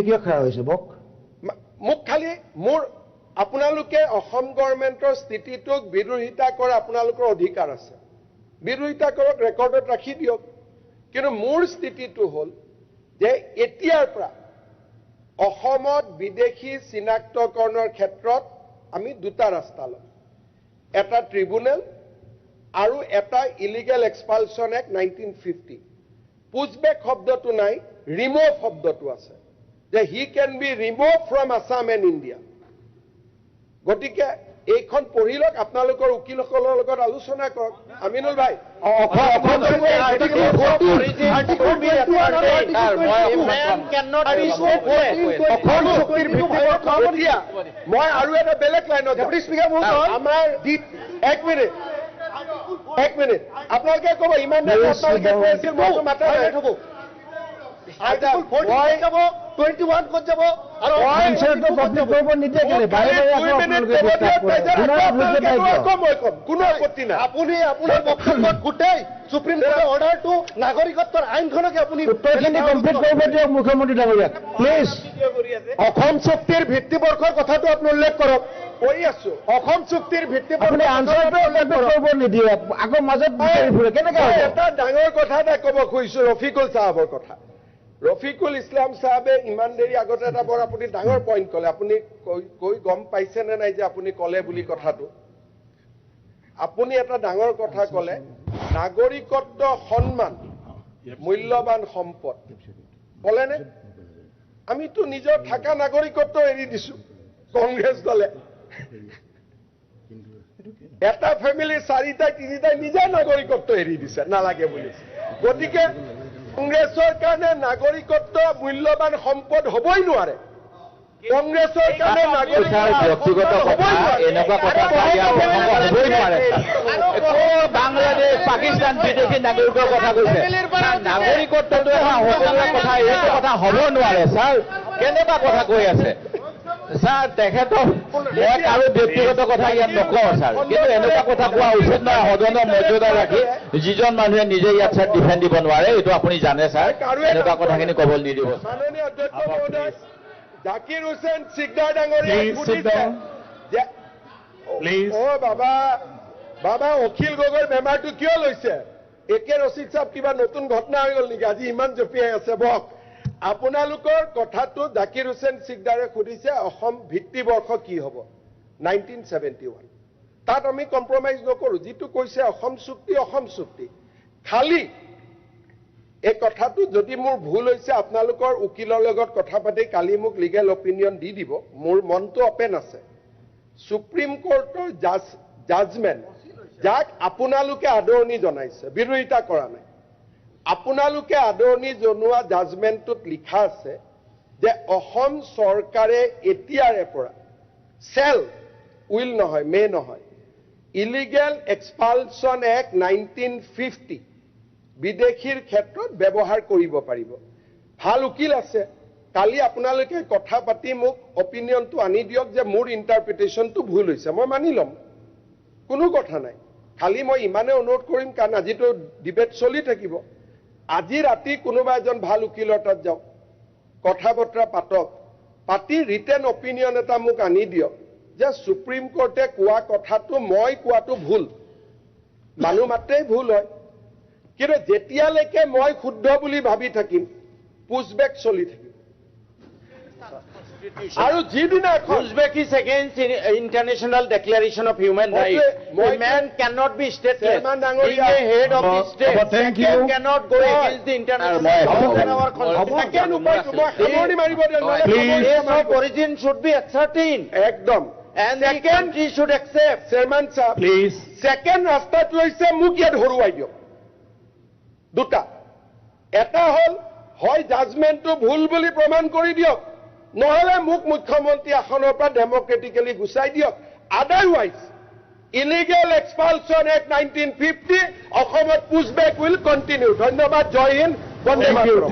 কিয় খাৰা হৈছে বক মোক খালি মোৰ আপোনালোকে অসম গভৰ্ণমেণ্টৰ স্থিতিটোক বিৰোধিতা কৰা আপোনালোকৰ অধিকাৰ আছে বিৰোধিতা কৰক ৰেকৰ্ডত ৰাখি দিয়ক কিন্তু মোৰ স্থিতিটো হ'ল যে এতিয়াৰ পৰা অসমত বিদেশী চিনাক্তকৰণৰ ক্ষেত্ৰত আমি দুটা ৰাস্তা ল'ম এটা ট্ৰিব্যুনেল আৰু এটা ইলিগেল এক্সপালছন এক্ট 1950 পুছবেক শব্দটো নাই ৰিমুভ শব্দটো আছে যে he can be remove from Assam and India গতিকে এইখন পঢ়ি লওক আপোনালোকৰ উকিলসকলৰ লগত আলোচনা কৰক আমিনুল ভাই মই আৰু এটা বেলেগ লাইনত আমাৰ এক মিনিট আপোনালোকে ক'ব ইমান আপোনালোকে কৈ আছিল মইতো মাতা নাই থ'ব কোনো আপত্তি নাই আপুনি আপোনাৰ বক্তব্যত গোটেই সুপ্ৰিম কোৰ্টৰ অৰ্ডাৰটো নাগৰিকত্বৰ আইনখনকে আপুনি মুখ্যমন্ত্ৰী ডাঙৰীয়া প্লিজ অসম চুক্তিৰ ভিত্তিবৰ্ষৰ কথাটো আপুনি উল্লেখ কৰক কৰি আছো অসম চুক্তিৰ আপুনি আনচাৰটো উল্লেখ কৰিব নিদিয়ে আকৌ মাজত ফুৰে কেনেকৈ এটা ডাঙৰ কথা এটা ক'ব খুজিছো ৰফিকুল চাহাবৰ কথা ৰফিকুল ইছলাম সাহেবে ইমান দেৰি আগতে এটা বৰ আপুনি ডাঙৰ পইণ্ট ক'লে আপুনি কৈ গম পাইছে নে নাই যে আপুনি ক'লে বুলি কথাটো আপুনি এটা ডাঙৰ কথা ক'লে নাগৰিকত্ব সন্মান মূল্যৱান সম্পদ ক'লেনে আমিতো নিজৰ থাকা নাগৰিকত্ব এৰি দিছো কংগ্ৰেছ দলে এটা ফেমিলি চাৰিটাই তিনিটাই নিজা নাগৰিকত্ব এৰি দিছে নালাগে বুলি গতিকে কংগ্ৰেছৰ কাৰণে নাগৰিকত্ব মূল্যৱান সম্পদ হ'বই নোৱাৰে কংগ্ৰেছৰ কাৰণে ব্যক্তিগত কথা এনেকুৱা কথা হ'বই নোৱাৰে বাংলাদেশ পাকিস্তান বিদেশী নাগৰিকৰ কথা কৈছে নাগৰিকত্বটো এটা সকলোৰে কথা এইটো কথা হ'ব নোৱাৰে ছাৰ কেনেকুৱা কথা কৈ আছে ছাৰ তেখেতক মই আৰু ব্যক্তিগত কথা ইয়াত নকওঁ ছাৰ কিন্তু এনেকুৱা কথা কোৱা উচিত নহয় সদনৰ মৰ্যাদা ৰাখি যিজন মানুহে নিজে ইয়াত ছাৰ ডিফেণ্ড দিব নোৱাৰে এইটো আপুনি জানে ছাৰ এনেকুৱা কথাখিনি ক'ব নিদিব মাননীয় অধ্যক্ষ মহোদয় জাকিৰ হুছেইন সিকদাৰ ডাঙৰীয়া বাবা অখিল গগৈৰ বেমাৰটো কিয় লৈছে একে ৰচিদ সাহেব কিবা নতুন ঘটনা হৈ গ'ল নেকি আজি ইমান জপিয়াই আছে বক আপোনালোকৰ কথাটো জাকিৰ হুছেইন সিকদাৰে সুধিছে অসম ভিত্তিবৰ্ষ কি হ'ব 1971 তাত আমি কম্প্ৰমাইজ নকৰো যিটো কৈছে অসম চুক্তি খালি এই কথাটো যদি মোৰ ভুল হৈছে আপোনালোকৰ উকিলৰ লগত কথা পাতি কালি মোক লিগেল অপিনিয়ন দি দিব মোৰ মনটো অপেন আছে সুপ্ৰিম কোৰ্টৰ জাজমেণ্ট যাক আপোনালোকে আদৰণি জনাইছে বিৰোধিতা কৰা নাই আপোনালোকে আদৰণি জনোৱা জাজমেণ্টটোত লিখা আছে যে অসম চৰকাৰে এতিয়াৰে পৰা চেল উইল নহয় মে নহয় ইলিগেল এক্সপালছন এক্ট 1950 বিদেশীৰ ক্ষেত্ৰত ব্যৱহাৰ কৰিব পাৰিব ভাল উকিল আছে কালি আপোনালোকে কথা পাতি মোক অপিনিয়নটো আনি দিয়ক যে মোৰ ইণ্টাৰপ্ৰিটেশ্যনটো ভুল হৈছে মই মানি ল'ম কোনো কথা নাই খালি মই ইমানে অনুৰোধ কৰিম কাৰণ আজিতো ডিবেট চলি থাকিব আজি ৰাতি কোনোবা এজন ভাল উকিলৰ তাত যাওক কথা বতৰা পাতক পাতি ৰিটেন অপিনিয়ন এটা মোক আনি দিয়ক যে সুপ্ৰিম কোৰ্টে কোৱা কথাটো মই কোৱাটো ভুল মানুহ মাত্ৰেই ভুল হয় কিন্তু যেতিয়ালৈকে মই শুদ্ধ বুলি ভাবি থাকিম পুছবেক চলি থাকিব আৰু যিদিনা Uzbek is against international declaration of human rights. A man cannot be stateless. Being a head of the state, cannot go against the international place of origin should be ascertained. একদম And the country should accept. Chairman সাহেব please second ৰাস্তাটো হৈছে মোক ইয়াত হৰুৱাই দিয়ক দুটা এটা হ'ল হয় জাজমেণ্টটো ভুল বুলি প্ৰমাণ কৰি দিয়ক নহলে মোক মুখ্যমন্ত্ৰী আসনৰ পৰা ডেমক্ৰেটিকেলি গুচাই দিয়ক আদাৰৱাইজ ইলিগেল এক্সপালছন এক্ট 1950 অসমত পুছবেক উইল কণ্টিনিউ ধন্যবাদ জয় হিন্দ বন্দে মাতৰম